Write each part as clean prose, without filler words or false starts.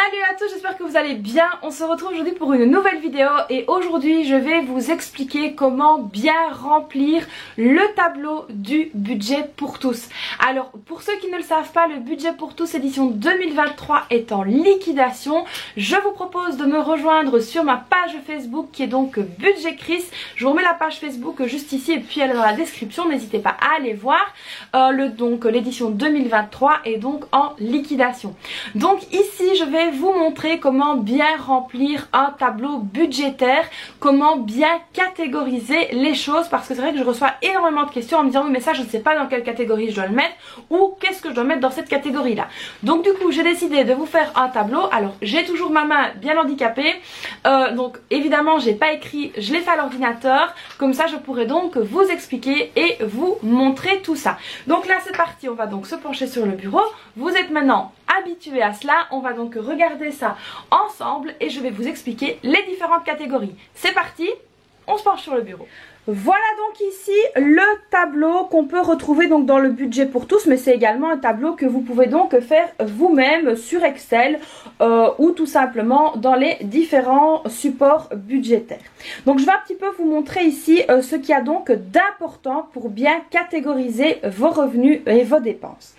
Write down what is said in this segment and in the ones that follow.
Salut à tous, j'espère que vous allez bien. On se retrouve aujourd'hui pour une nouvelle vidéo et aujourd'hui je vais vous expliquer comment bien remplir le tableau du budget pour tous. Alors pour ceux qui ne le savent pas, le budget pour tous édition 2023 est en liquidation. Je vous propose de me rejoindre sur ma page Facebook qui est donc Budget Chris. Je vous remets la page Facebook juste ici et puis elle est dans la description, n'hésitez pas à aller voir. L'édition 2023 est donc en liquidation. Donc ici je vais vous montrer comment bien remplir un tableau budgétaire, comment bien catégoriser les choses, parce que c'est vrai que je reçois énormément de questions en me disant oui mais ça je ne sais pas dans quelle catégorie je dois le mettre ou qu'est-ce que je dois mettre dans cette catégorie là. Donc du coup j'ai décidé de vous faire un tableau. Alors j'ai toujours ma main bien handicapée, donc évidemment j'ai pas écrit, je l'ai fait à l'ordinateur, comme ça je pourrai donc vous expliquer et vous montrer tout ça. Donc là c'est parti, on va donc se pencher sur le bureau. Vous êtes maintenant habitués à cela, on va donc regarder ça ensemble et je vais vous expliquer les différentes catégories. C'est parti, on se penche sur le bureau. Voilà donc ici le tableau qu'on peut retrouver donc dans le budget pour tous, mais c'est également un tableau que vous pouvez donc faire vous-même sur Excel ou tout simplement dans les différents supports budgétaires. Donc je vais un petit peu vous montrer ici ce qu'il y a donc d'important pour bien catégoriser vos revenus et vos dépenses.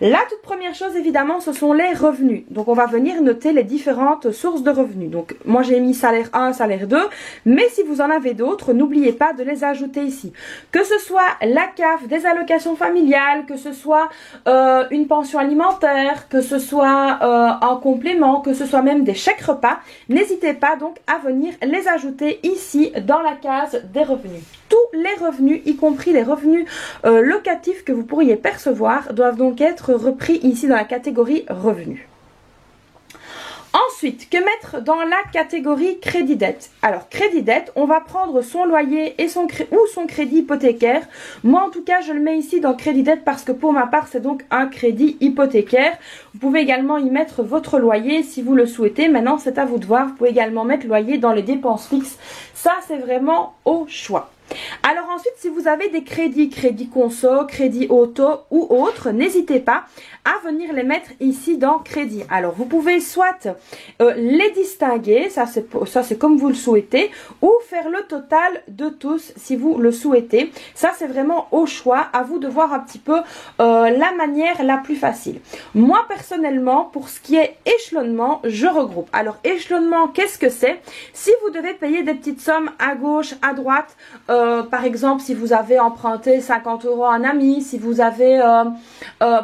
La toute première chose évidemment ce sont les revenus. Donc on va venir noter les différentes sources de revenus. Donc moi j'ai mis salaire 1, salaire 2, mais si vous en avez d'autres, n'oubliez pas de les ajouter ici. Que ce soit la CAF, des allocations familiales, que ce soit une pension alimentaire, que ce soit un complément, que ce soit même des chèques repas, n'hésitez pas donc à venir les ajouter ici dans la case des revenus. Tous les revenus, y compris les revenus locatifs que vous pourriez percevoir, doivent donc être repris ici dans la catégorie revenus. Ensuite, que mettre dans la catégorie crédit-dette? Alors, crédit-dette, on va prendre son loyer et son crédit hypothécaire. Moi, en tout cas, je le mets ici dans crédit-dette parce que pour ma part, c'est donc un crédit hypothécaire. Vous pouvez également y mettre votre loyer si vous le souhaitez. Maintenant, c'est à vous de voir. Vous pouvez également mettre loyer dans les dépenses fixes. Ça, c'est vraiment au choix. Alors ensuite, si vous avez des crédits conso, crédit auto ou autres, n'hésitez pas à venir les mettre ici dans crédit. Alors vous pouvez soit les distinguer, ça c'est comme vous le souhaitez, ou faire le total de tous si vous le souhaitez. Ça c'est vraiment au choix, à vous de voir un petit peu la manière la plus facile. Moi personnellement, pour ce qui est échelonnement, je regroupe. Alors échelonnement, qu'est-ce que c'est? Si vous devez payer des petites sommes à gauche, à droite, par exemple si vous avez emprunté 50 € à un ami, si vous avez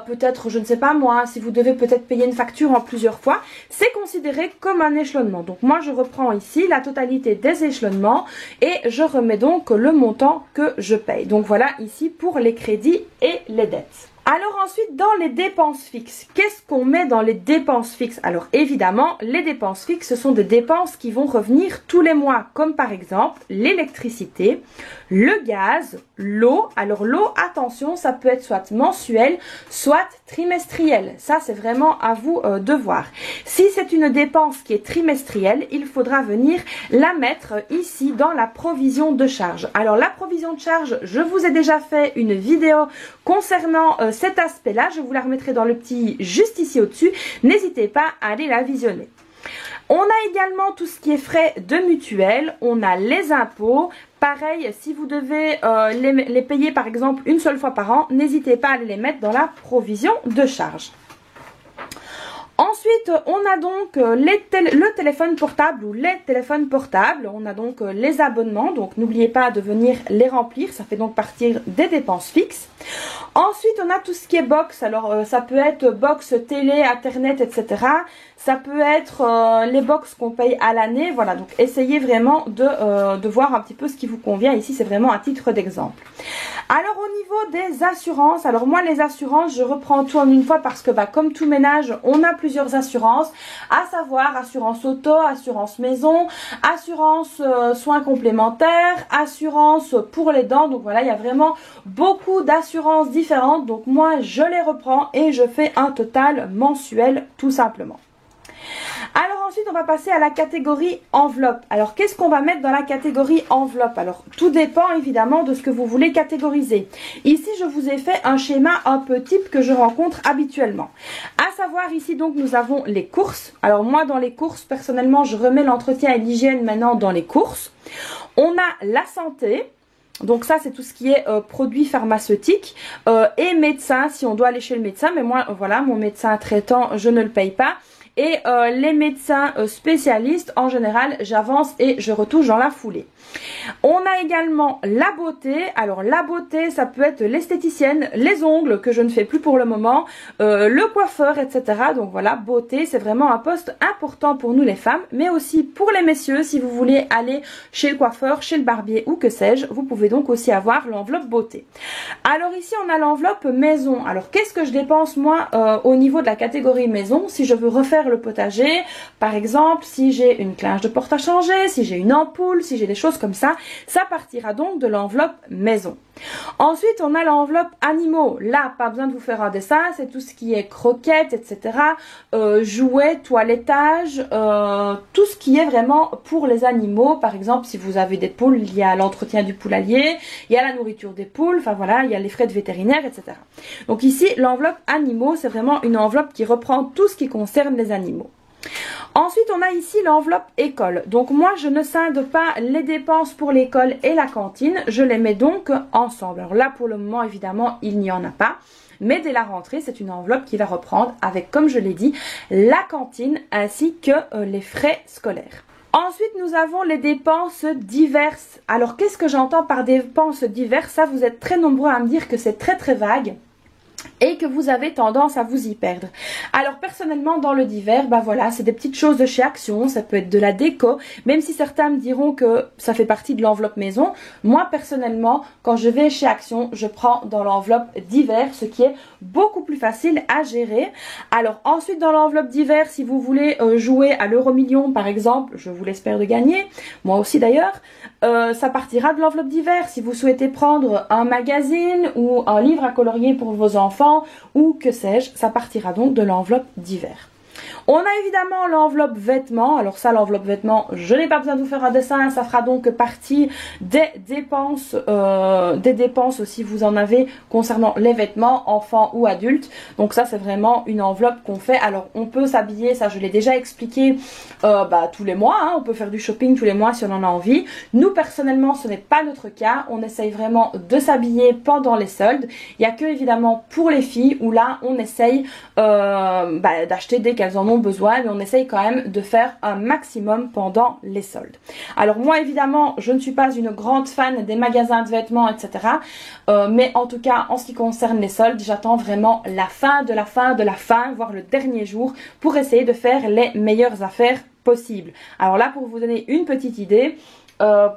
peut-être, je ne sais pas moi, si vous devez peut-être payer une facture en plusieurs fois, c'est considéré comme un échelonnement. Donc moi je reprends ici la totalité des échelonnements et je remets donc le montant que je paye. Donc voilà ici pour les crédits et les dettes. Alors ensuite, dans les dépenses fixes, qu'est-ce qu'on met dans les dépenses fixes? Alors évidemment, les dépenses fixes, ce sont des dépenses qui vont revenir tous les mois, comme par exemple l'électricité, le gaz, l'eau. Alors l'eau, attention, ça peut être soit mensuel, soit trimestriel. Ça, c'est vraiment à vous de voir. Si c'est une dépense qui est trimestrielle, il faudra venir la mettre ici dans la provision de charge. Alors la provision de charge, je vous ai déjà fait une vidéo concernant cet aspect-là, je vous la remettrai dans le petit juste ici au-dessus. N'hésitez pas à aller la visionner. On a également tout ce qui est frais de mutuelle, on a les impôts. Pareil, si vous devez les payer par exemple une seule fois par an, n'hésitez pas à les mettre dans la provision de charge. Ensuite, on a donc le téléphone portable ou les téléphones portables. On a donc les abonnements. Donc, n'oubliez pas de venir les remplir. Ça fait donc partir des dépenses fixes. Ensuite, on a tout ce qui est box. Alors, ça peut être box télé, internet, etc. Ça peut être les box qu'on paye à l'année. Voilà, donc essayez vraiment de voir un petit peu ce qui vous convient. Ici, c'est vraiment un titre d'exemple. Alors, au niveau des assurances, alors moi, les assurances, je reprends tout en une fois parce que comme tout ménage, on a plusieurs assurances, à savoir assurance auto, assurance maison, assurance soins complémentaires, assurance pour les dents. Donc voilà, il y a vraiment beaucoup d'assurances différentes. Donc moi, je les reprends et je fais un total mensuel tout simplement. Alors ensuite on va passer à la catégorie enveloppe. Alors qu'est-ce qu'on va mettre dans la catégorie enveloppe? Alors tout dépend évidemment de ce que vous voulez catégoriser. Ici je vous ai fait un schéma un peu type que je rencontre habituellement. À savoir ici donc nous avons les courses. Alors moi dans les courses personnellement je remets l'entretien et l'hygiène maintenant dans les courses. On a la santé. Donc ça c'est tout ce qui est produits pharmaceutiques et médecin si on doit aller chez le médecin. Mais moi voilà, mon médecin traitant je ne le paye pas. Et les médecins spécialistes, en général, j'avance et je retouche dans la foulée. On a également la beauté. Alors la beauté, ça peut être l'esthéticienne, les ongles, que je ne fais plus pour le moment, le coiffeur, etc. Donc voilà, beauté, c'est vraiment un poste important pour nous les femmes, mais aussi pour les messieurs, si vous voulez aller chez le coiffeur, chez le barbier ou que sais-je, vous pouvez donc aussi avoir l'enveloppe beauté. Alors ici, on a l'enveloppe maison. Alors qu'est-ce que je dépense moi au niveau de la catégorie maison si je veux refaire le potager, par exemple, si j'ai une clinche de porte à changer, si j'ai une ampoule, si j'ai des choses comme ça partira donc de l'enveloppe maison. Ensuite, on a l'enveloppe animaux. Là, pas besoin de vous faire un dessin, c'est tout ce qui est croquettes, etc. Jouets, toilettage, tout ce qui est vraiment pour les animaux. Par exemple, si vous avez des poules, il y a l'entretien du poulailler, il y a la nourriture des poules, enfin voilà, il y a les frais de vétérinaire, etc. Donc ici, l'enveloppe animaux, c'est vraiment une enveloppe qui reprend tout ce qui concerne les animaux. Ensuite, on a ici l'enveloppe école. Donc moi, je ne scinde pas les dépenses pour l'école et la cantine. Je les mets donc ensemble. Alors là, pour le moment, évidemment, il n'y en a pas. Mais dès la rentrée, c'est une enveloppe qui va reprendre avec, comme je l'ai dit, la cantine ainsi que les frais scolaires. Ensuite, nous avons les dépenses diverses. Alors, qu'est-ce que j'entends par dépenses diverses? Ça, vous êtes très nombreux à me dire que c'est très vague et que vous avez tendance à vous y perdre. Alors personnellement dans le divers, bah voilà, c'est des petites choses de chez Action, ça peut être de la déco, même si certains me diront que ça fait partie de l'enveloppe maison. Moi personnellement, quand je vais chez Action, je prends dans l'enveloppe divers, ce qui est beaucoup plus facile à gérer. Alors ensuite dans l'enveloppe divers, si vous voulez jouer à l'euro-million par exemple, je vous l'espère de gagner, moi aussi d'ailleurs, ça partira de l'enveloppe divers. Si vous souhaitez prendre un magazine ou un livre à colorier pour vos enfants ou que sais-je, ça partira donc de l'enveloppe divers. On a évidemment l'enveloppe vêtements. Alors ça, l'enveloppe vêtements, je n'ai pas besoin de vous faire un dessin. Ça fera donc partie des dépenses si vous en avez concernant les vêtements, enfants ou adultes. Donc ça, c'est vraiment une enveloppe qu'on fait. Alors on peut s'habiller, ça je l'ai déjà expliqué, tous les mois. Hein. On peut faire du shopping tous les mois si on en a envie. Nous, personnellement, ce n'est pas notre cas. On essaye vraiment de s'habiller pendant les soldes. Il n'y a que évidemment pour les filles où là, on essaye d'acheter dès qu'elles en ont besoin, mais on essaye quand même de faire un maximum pendant les soldes. Alors moi évidemment je ne suis pas une grande fan des magasins de vêtements, etc. Mais en tout cas en ce qui concerne les soldes, j'attends vraiment la fin de la fin de la fin, voire le dernier jour, pour essayer de faire les meilleures affaires possibles. Alors là, pour vous donner une petite idée,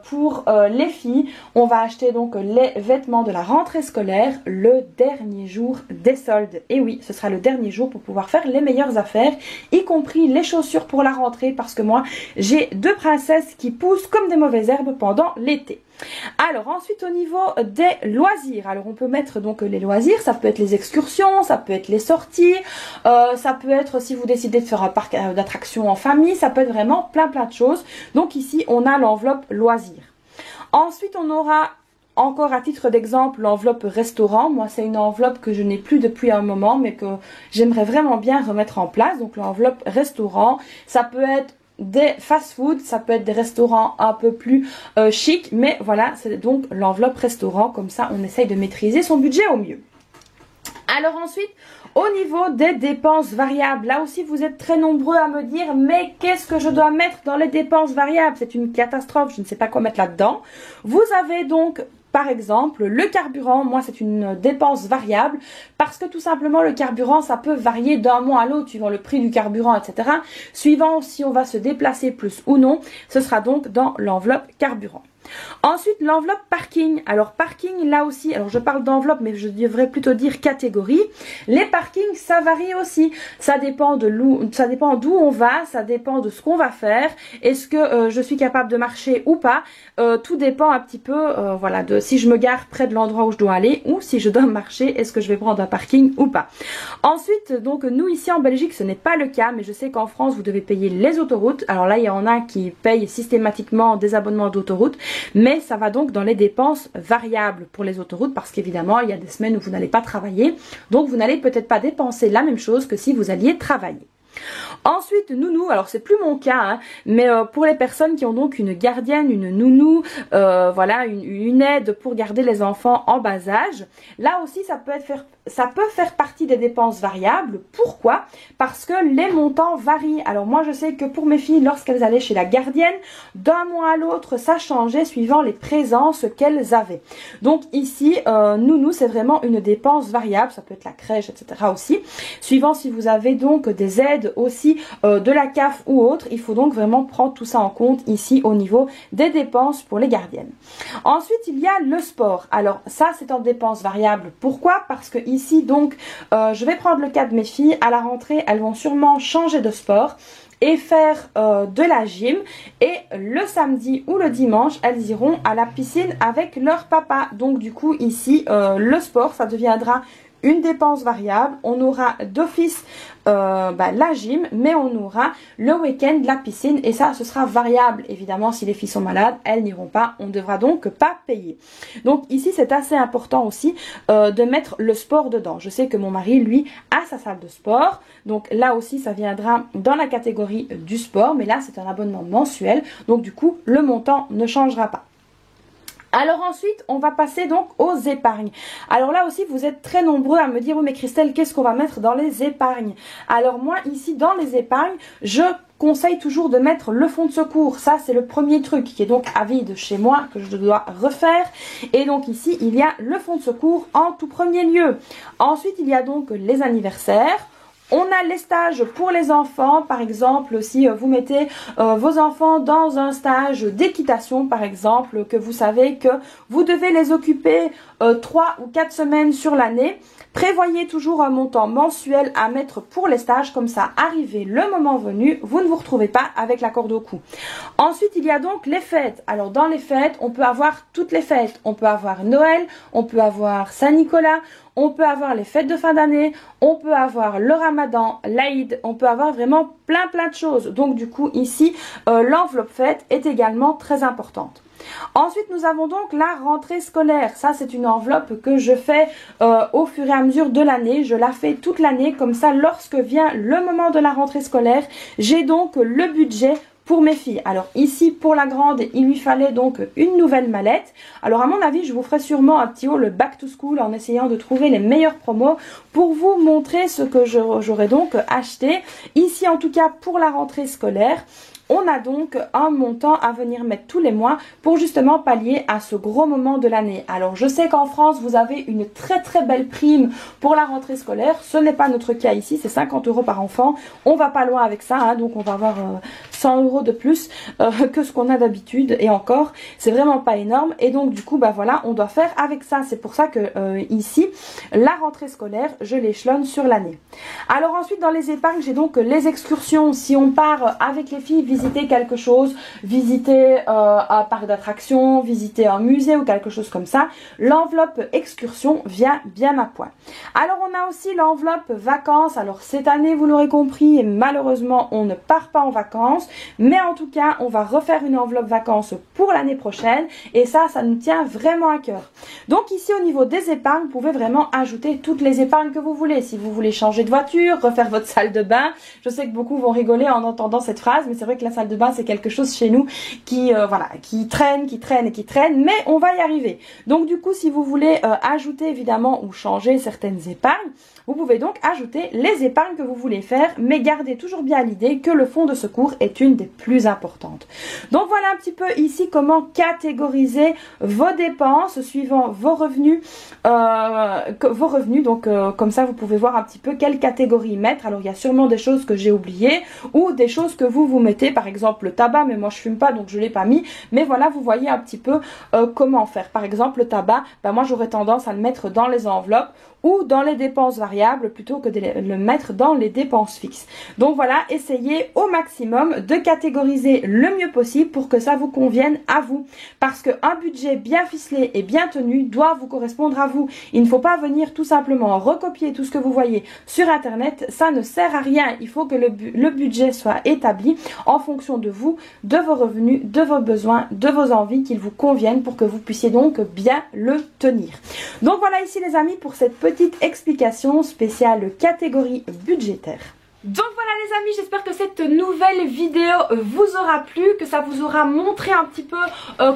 pour les filles, on va acheter donc les vêtements de la rentrée scolaire le dernier jour des soldes. Et oui, ce sera le dernier jour pour pouvoir faire les meilleures affaires, y compris les chaussures pour la rentrée, parce que moi j'ai deux princesses qui poussent comme des mauvaises herbes pendant l'été. Alors ensuite au niveau des loisirs, alors on peut mettre donc les loisirs, ça peut être les excursions, ça peut être les sorties, ça peut être si vous décidez de faire un parc d'attractions en famille, ça peut être vraiment plein de choses. Donc ici on a l'enveloppe loisirs. Ensuite on aura encore à titre d'exemple l'enveloppe restaurant. Moi c'est une enveloppe que je n'ai plus depuis un moment mais que j'aimerais vraiment bien remettre en place. Donc l'enveloppe restaurant, ça peut être des fast-food, ça peut être des restaurants un peu plus chic, mais voilà, c'est donc l'enveloppe restaurant, comme ça on essaye de maîtriser son budget au mieux. Alors ensuite, au niveau des dépenses variables, là aussi vous êtes très nombreux à me dire mais qu'est-ce que je dois mettre dans les dépenses variables? C'est une catastrophe, je ne sais pas quoi mettre là-dedans. Vous avez donc par exemple le carburant. Moi c'est une dépense variable parce que tout simplement le carburant ça peut varier d'un mois à l'autre suivant le prix du carburant, etc. Suivant si on va se déplacer plus ou non, ce sera donc dans l'enveloppe carburant. Ensuite, l'enveloppe parking. Alors parking, là aussi, alors je parle d'enveloppe, mais je devrais plutôt dire catégorie. Les parkings, ça varie aussi. Ça dépend d'où on va, ça dépend de ce qu'on va faire. Est-ce que je suis capable de marcher ou pas? Tout dépend un petit peu, voilà, de si je me gare près de l'endroit où je dois aller ou si je dois marcher, est-ce que je vais prendre un parking ou pas. Ensuite, donc nous ici en Belgique, ce n'est pas le cas, mais je sais qu'en France, vous devez payer les autoroutes. Alors là, il y en a qui payent systématiquement des abonnements d'autoroute, mais ça va donc dans les dépenses variables pour les autoroutes parce qu'évidemment, il y a des semaines où vous n'allez pas travailler, donc vous n'allez peut-être pas dépenser la même chose que si vous alliez travailler. Ensuite, nounou, alors c'est plus mon cas, hein, mais pour les personnes qui ont donc une gardienne, une nounou, voilà, une aide pour garder les enfants en bas âge, là aussi ça peut faire partie des dépenses variables. Pourquoi? Parce que les montants varient. Alors moi je sais que pour mes filles, lorsqu'elles allaient chez la gardienne, d'un mois à l'autre ça changeait suivant les présences qu'elles avaient. Donc ici, nounou c'est vraiment une dépense variable, ça peut être la crèche, etc. aussi. Suivant si vous avez donc des aides aussi de la CAF ou autre, il faut donc vraiment prendre tout ça en compte ici au niveau des dépenses pour les gardiennes. Ensuite, il y a le sport. Alors ça, c'est en dépenses variables. Pourquoi? Parce que ici, donc, je vais prendre le cas de mes filles. À la rentrée, elles vont sûrement changer de sport et faire de la gym, et le samedi ou le dimanche elles iront à la piscine avec leur papa. Donc du coup ici le sport ça deviendra une dépense variable. On aura d'office la gym, mais on aura le week-end la piscine, et ça ce sera variable. Évidemment si les filles sont malades, elles n'iront pas, on ne devra donc pas payer. Donc ici c'est assez important aussi de mettre le sport dedans. Je sais que mon mari lui a sa salle de sport, donc là aussi ça viendra dans la catégorie du sport, mais là c'est un abonnement mensuel, donc du coup le montant ne changera pas. Alors ensuite, on va passer donc aux épargnes. Alors là aussi, vous êtes très nombreux à me dire, oui mais Christelle, qu'est-ce qu'on va mettre dans les épargnes? Alors moi, ici, dans les épargnes, je conseille toujours de mettre le fonds de secours. Ça, c'est le premier truc qui est donc à vide chez moi, que je dois refaire. Et donc ici, il y a le fonds de secours en tout premier lieu. Ensuite, il y a donc les anniversaires. On a les stages pour les enfants, par exemple, si vous mettez vos enfants dans un stage d'équitation, par exemple, que vous savez que vous devez les occuper 3 ou 4 semaines sur l'année, prévoyez toujours un montant mensuel à mettre pour les stages, comme ça, arrivé le moment venu, vous ne vous retrouvez pas avec la corde au cou. Ensuite, il y a donc les fêtes. Alors, dans les fêtes, on peut avoir toutes les fêtes. On peut avoir Noël, on peut avoir Saint-Nicolas, on peut avoir les fêtes de fin d'année, on peut avoir le Ramadan, l'Aïd, on peut avoir vraiment plein de choses. Donc du coup ici, l'enveloppe fête est également très importante. Ensuite, nous avons donc la rentrée scolaire. Ça, c'est une enveloppe que je fais au fur et à mesure de l'année. Je la fais toute l'année, comme ça, lorsque vient le moment de la rentrée scolaire, j'ai donc le budget pour mes filles. Alors ici, pour la grande, il lui fallait donc une nouvelle mallette. Alors à mon avis, je vous ferai sûrement un petit haul le back to school en essayant de trouver les meilleures promos pour vous montrer ce que j'aurais donc acheté. Ici, en tout cas, pour la rentrée scolaire, on a donc un montant à venir mettre tous les mois pour justement pallier à ce gros moment de l'année. Alors je sais qu'en France vous avez une très belle prime pour la rentrée scolaire. Ce n'est pas notre cas ici, c'est 50 € par enfant. On va pas loin avec ça, hein, donc on va avoir 100 € de plus que ce qu'on a d'habitude, et encore c'est vraiment pas énorme. Et donc du coup bah voilà, on doit faire avec ça. C'est pour ça que ici la rentrée scolaire je l'échelonne sur l'année. Alors ensuite dans les épargnes j'ai donc les excursions. Si on part avec les filles visiter quelque chose, visiter un parc d'attractions, visiter un musée ou quelque chose comme ça, l'enveloppe excursion vient bien à point. Alors on a aussi l'enveloppe vacances. Alors cette année vous l'aurez compris, malheureusement on ne part pas en vacances, mais en tout cas on va refaire une enveloppe vacances pour l'année prochaine, et ça nous tient vraiment à cœur. Donc ici au niveau des épargnes, vous pouvez vraiment ajouter toutes les épargnes que vous voulez. Si vous voulez changer de voiture, refaire votre salle de bain, je sais que beaucoup vont rigoler en entendant cette phrase, mais c'est vrai que la salle de bain c'est quelque chose chez nous qui traîne, mais on va y arriver. Donc du coup si vous voulez ajouter évidemment ou changer certaines épargnes, Vous pouvez donc ajouter les épargnes que vous voulez faire, mais gardez toujours bien à l'idée que le fonds de secours est une des plus importantes. Donc voilà un petit peu ici comment catégoriser vos dépenses suivant vos revenus. Donc comme ça vous pouvez voir un petit peu quelle catégorie mettre. Alors il y a sûrement des choses que j'ai oubliées ou des choses que vous mettez, par exemple le tabac, mais moi je fume pas donc je l'ai pas mis, mais voilà, vous voyez un petit peu comment faire. Par exemple le tabac, moi j'aurais tendance à le mettre dans les enveloppes ou dans les dépenses variables plutôt que de le mettre dans les dépenses fixes. Donc voilà, essayez au maximum de catégoriser le mieux possible pour que ça vous convienne à vous. Parce qu'un budget bien ficelé et bien tenu doit vous correspondre à vous. Il ne faut pas venir tout simplement recopier tout ce que vous voyez sur internet, ça ne sert à rien. Il faut que le budget soit établi en fonction de vous, de vos revenus, de vos besoins, de vos envies, qu'il vous conviennent pour que vous puissiez donc bien le tenir. Donc voilà ici les amis pour cette petite explication spéciale catégorie budgétaire. Donc voilà les amis, j'espère que cette nouvelle vidéo vous aura plu, que ça vous aura montré un petit peu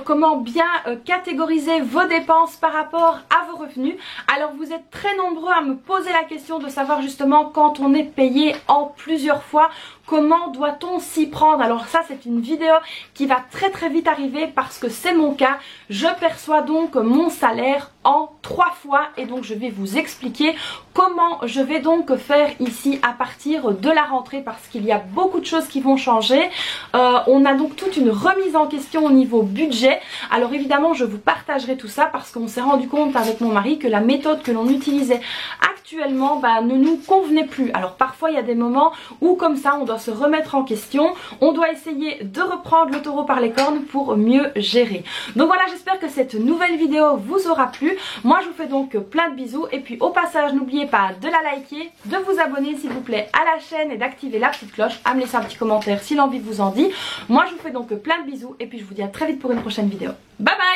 comment bien catégoriser vos dépenses par rapport à vos revenus. Alors vous êtes très nombreux à me poser la question de savoir justement quand on est payé en plusieurs fois, comment doit-on s'y prendre? Alors ça c'est une vidéo qui va très vite arriver parce que c'est mon cas. Je perçois donc mon salaire en 3 fois et donc je vais vous expliquer comment je vais donc faire ici à partir de la rentrée parce qu'il y a beaucoup de choses qui vont changer. On a donc toute une remise en question au niveau budget. Alors évidemment je vous partagerai tout ça parce qu'on s'est rendu compte avec mon mari que la méthode que l'on utilisait actuellement ne nous convenait plus. Alors parfois il y a des moments où comme ça on doit se remettre en question, on doit essayer de reprendre le taureau par les cornes pour mieux gérer. Donc voilà, j'espère que cette nouvelle vidéo vous aura plu. Moi je vous fais donc plein de bisous et puis au passage n'oubliez pas de la liker, de vous abonner s'il vous plaît à la chaîne et d'activer la petite cloche, à me laisser un petit commentaire si l'envie vous en dit. Moi je vous fais donc plein de bisous et puis je vous dis à très vite pour une prochaine vidéo. Bye bye.